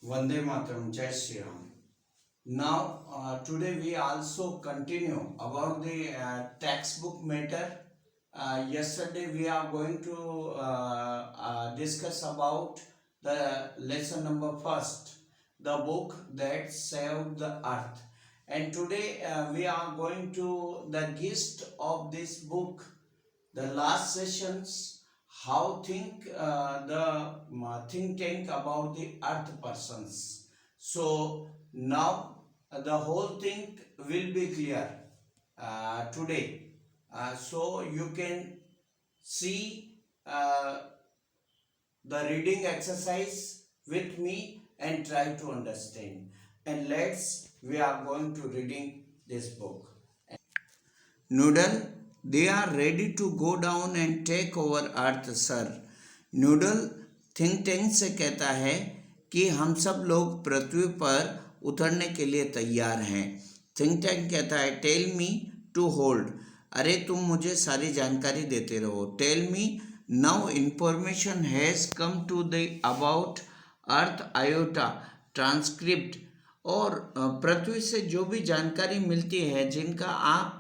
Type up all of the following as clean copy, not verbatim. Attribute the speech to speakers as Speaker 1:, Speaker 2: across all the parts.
Speaker 1: Vande Mataram, Jai Shri Ram. Now, today we also continue about the textbook matter. Yesterday we are going to discuss about the lesson number first, the book that saved the earth. And today we are going to the gist of this book, the last sessions, how think the think tank about the earth persons. So now the whole thing will be clear today. So you can see the reading exercise with me and try to understand. And we are going to reading this book. Noodle, they are ready to go down and take over earth sir. Noodle think tank से कहता है कि हम सब लोग पृथ्वी पर उतरने के लिए तैयार हैं. थिंक टैंक कहता है टेल मी टू होल्ड. अरे तुम मुझे सारी जानकारी देते रहो. Tell me now information has come to the about earth iota transcript. और पृथ्वी से जो भी जानकारी मिलती है जिनका आप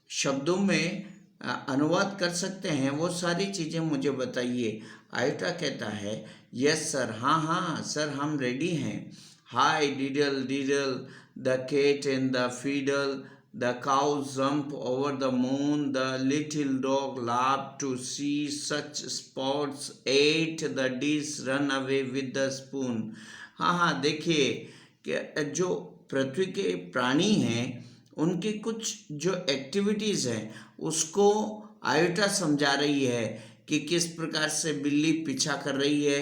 Speaker 1: शब्दों में अनुवाद कर सकते हैं वो सारी चीज़ें मुझे बताइए. आयोटा कहता है यस सर, हाँ हाँ सर हम रेडी हैं. Hey diddle diddle the cat and the fiddle the cow jump over the moon the little dog laughed to see such sports at the dish run away with the spoon. हाँ हाँ देखिए कि जो पृथ्वी के प्राणी हैं उनकी कुछ जो एक्टिविटीज़ हैं उसको आयोटा समझा रही है कि किस प्रकार से बिल्ली पीछा कर रही है,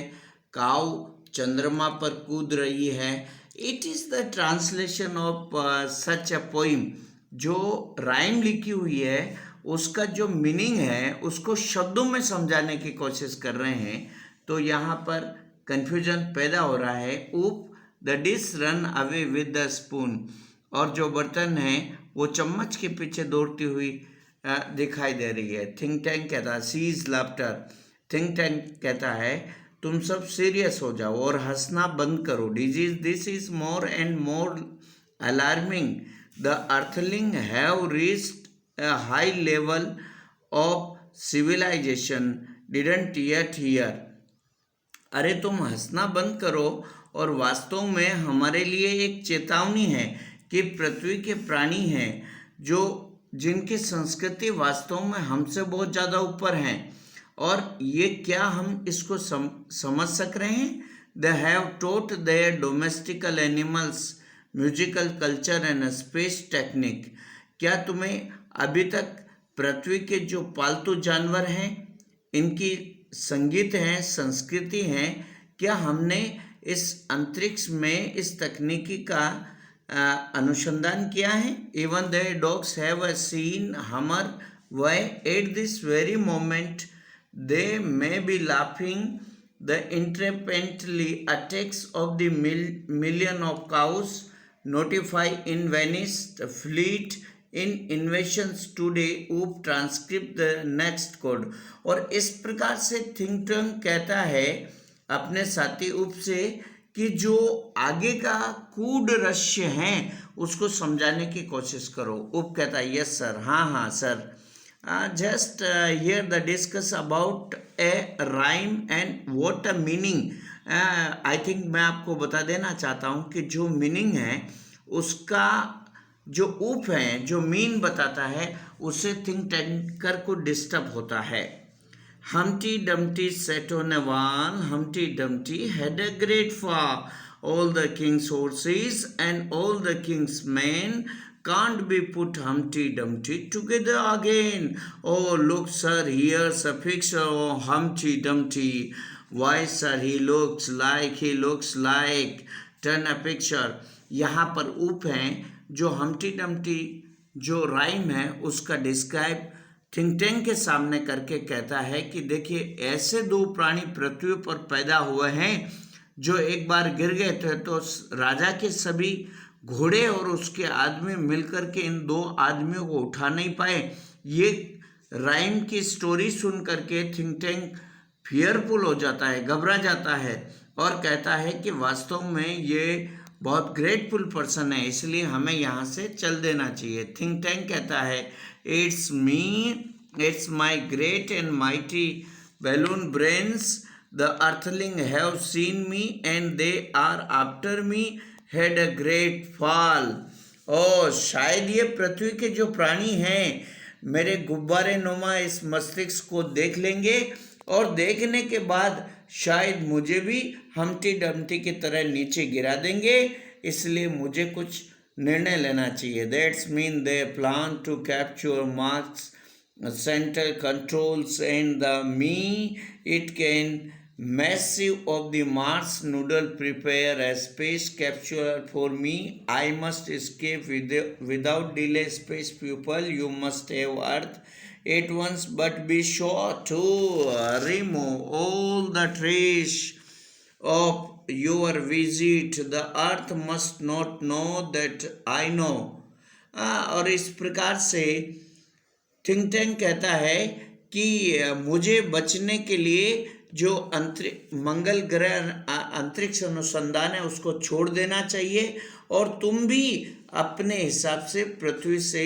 Speaker 1: काऊ चंद्रमा पर कूद रही है. It is the translation of such a poem. जो राइम लिखी हुई है उसका जो मीनिंग है उसको शब्दों में समझाने की कोशिश कर रहे हैं. तो यहाँ पर कन्फ्यूजन पैदा हो रहा है. ऊप the dish run away with the spoon. और जो बर्तन है वो चम्मच के पीछे दौड़ती हुई दिखाई दे रही है. थिंक टैंक कहता है सीज लाफ्टर. थिंक टैंक कहता है तुम सब सीरियस हो जाओ और हंसना बंद करो. This is more and more alarming. The earthling have reached a high level of civilization didn't yet hear. अरे तुम हंसना बंद करो और वास्तव में हमारे लिए एक चेतावनी है कि पृथ्वी के प्राणी हैं जो जिनकी संस्कृति वास्तव में हमसे बहुत ज़्यादा ऊपर हैं. और ये क्या हम इसको समझ सक रहे हैं. They have taught there domestical animals musical culture and space technique. क्या तुम्हें अभी तक पृथ्वी के जो पालतू जानवर हैं इनकी संगीत हैं संस्कृति हैं, क्या हमने इस अंतरिक्ष में इस तकनीकी का अनुसंधान किया है. Even the dogs have a seen humour why at this very moment they may be laughing the independently attacks of the million of cows notify in Venice the fleet in invasions today oops transcript the next code. और इस प्रकार से think tank कहता है अपने साथी ऊप से कि जो आगे का कूड रहस्य हैं उसको समझाने की कोशिश करो. उप कहता है यस सर, हाँ हाँ sir. Just here the discuss about A rhyme and what a meaning. I think मैं आपको बता देना चाहता हूँ कि जो मीनिंग है उसका जो उप है जो मीन बताता है उससे थिंक टैंकर को डिस्टर्ब होता है. Humpty Dumpty sat on a wall. Humpty Dumpty had a great fall. All the king's horses and all the king's men can't be put Humpty Dumpty together again. Oh, look, sir, here's a picture of Humpty Dumpty. Why, sir, he looks like. Turn a picture. यहाँ पर ऊप हैं जो Humpty Dumpty जो rhyme है उसका describe think tank के सामने करके कहता है कि देखिए ऐसे दो प्राणी पृथ्वी पर पैदा हुए हैं जो एक बार गिर गए थे तो राजा के सभी घोड़े और उसके आदमी मिलकर के इन दो आदमियों को उठा नहीं पाए. ये राइम की स्टोरी सुन करके थिंक टैंक फियरफुल हो जाता है, घबरा जाता है और कहता है कि वास्तव में ये बहुत ग्रेटफुल पर्सन है, इसलिए हमें यहाँ से चल देना चाहिए। थिंक टैंक कहता है it's my great and mighty balloon brains the earthling have seen me and they are after me had a great fall. Oh शायद ये पृथ्वी के जो प्राणी हैं मेरे गुब्बारे नुमा इस मस्तिष्क को देख लेंगे और देखने के बाद शायद मुझे भी हमटी डमटी की तरह नीचे गिरा देंगे, इसलिए मुझे कुछ निर्णय लेना चाहिए। That's mean they plan to capture marks central controls and the me it can massive of the Mars noodle prepare a space capsule for me. I must escape without delay. Space people, you must have Earth at once, but be sure to remove all the trash of your visit. The Earth must not know that I know. और इस प्रकार से think tank कहता है कि मुझे बचने के लिए जो मंगल ग्रह अंतरिक्ष अनुसंधान है उसको छोड़ देना चाहिए और तुम भी अपने हिसाब से पृथ्वी से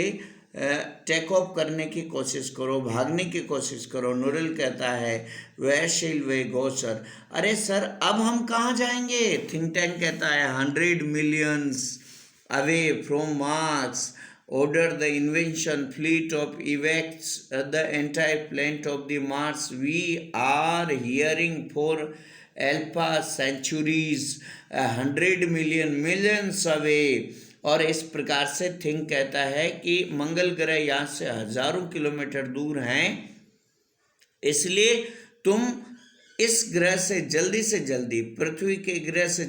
Speaker 1: टेक ऑफ करने की कोशिश करो, भागने की कोशिश करो। नूडल कहता है वेयर शिल वे गो सर। अरे सर अब हम कहाँ जाएंगे? थिंक टैंक कहता है 100 millions away from Mars order the invention fleet of evacs the entire planet of the Mars. We are hearing for alpha centuries 100 millions away. और इस प्रकार से थिंक कहता है कि मंगल ग्रह यहाँ से हजारों किलोमीटर दूर हैं, इसलिए तुम इस ग्रह से जल्दी पृथ्वी के ग्रह से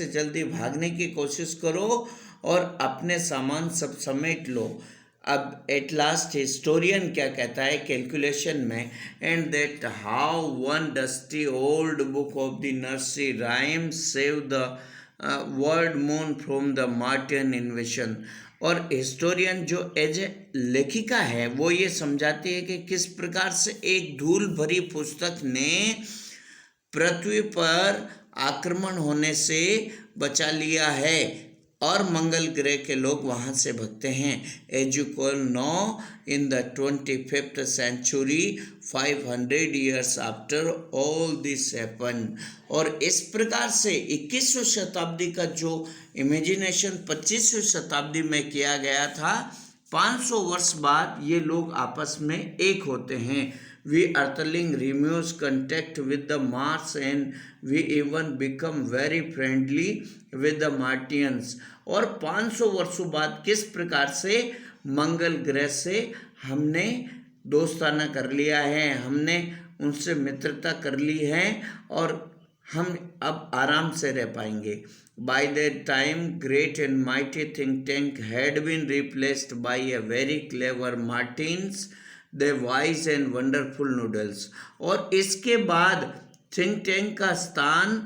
Speaker 1: जल्दी भागने की कोशिश करो और अपने सामान सब समेट लो। अब एट लास्ट हिस्टोरियन क्या कहता है कैलकुलेशन में, and that how one dusty old book of the nursery rhyme save the world moon from the Martian इन्वेशन। और हिस्टोरियन जो एज ए लेखिका है वो ये समझाती है कि किस प्रकार से एक धूल भरी पुस्तक ने पृथ्वी पर आक्रमण होने से बचा लिया है और मंगल ग्रह के लोग वहाँ से भगते हैं। As you call no in the 25th century 500 years after all this happen. और इस प्रकार से 21वीं शताब्दी का जो इमेजिनेशन 25वीं शताब्दी में किया गया था, 500 वर्ष बाद ये लोग आपस में एक होते हैं। We earthling removes contact with the Mars and we even become very friendly with the Martians। और 500 वर्षों बाद किस प्रकार से मंगल ग्रह से हमने दोस्ताना कर लिया है, हमने उनसे मित्रता कर ली है और हम अब आराम से रह पाएंगे। By that time, great and mighty think tank had been replaced by a very clever Martians, the wise and wonderful noodles। और इसके बाद थिंक टैंक का स्थान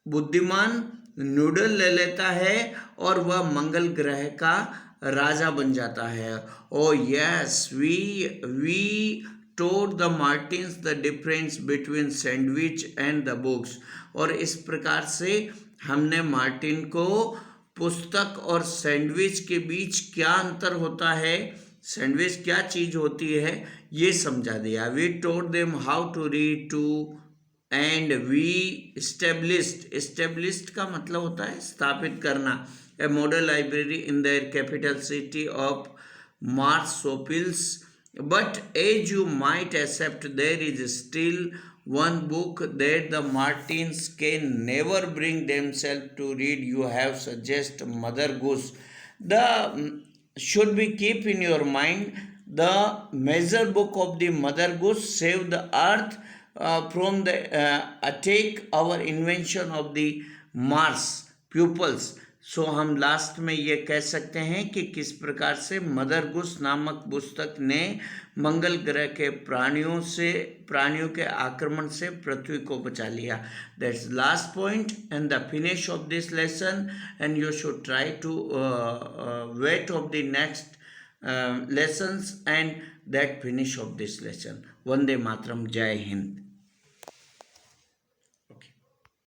Speaker 1: बुद्धिमान नूडल ले लेता है और वह मंगल ग्रह का राजा बन जाता है। Oh yes we taught the Martins the difference between sandwich and the books। और इस प्रकार से हमने मार्टिन को पुस्तक और सैंडविच के बीच क्या अंतर होता है, सैंडविच क्या चीज़ होती है, ये समझा दिया। We told them how to read to and we established का मतलब होता है स्थापित करना a model library in their capital city of Marsopolis. But as you might accept, there is still one book that the Martins can never bring themselves to read. You have suggested Mother Goose. The should be keep in your mind the major book of the Mother Goose save the earth from the attack our invention of the Mars pupils। सो हम last में ये कह सकते हैं कि किस प्रकार से मदर गुस नामक पुस्तक ने मंगल ग्रह के प्राणियों के आक्रमण से पृथ्वी को बचा लिया। That's last point and the finish of this lesson and you should try to wait of the next lessons and that finish of this lesson. वंदे मातरम। जय हिंद।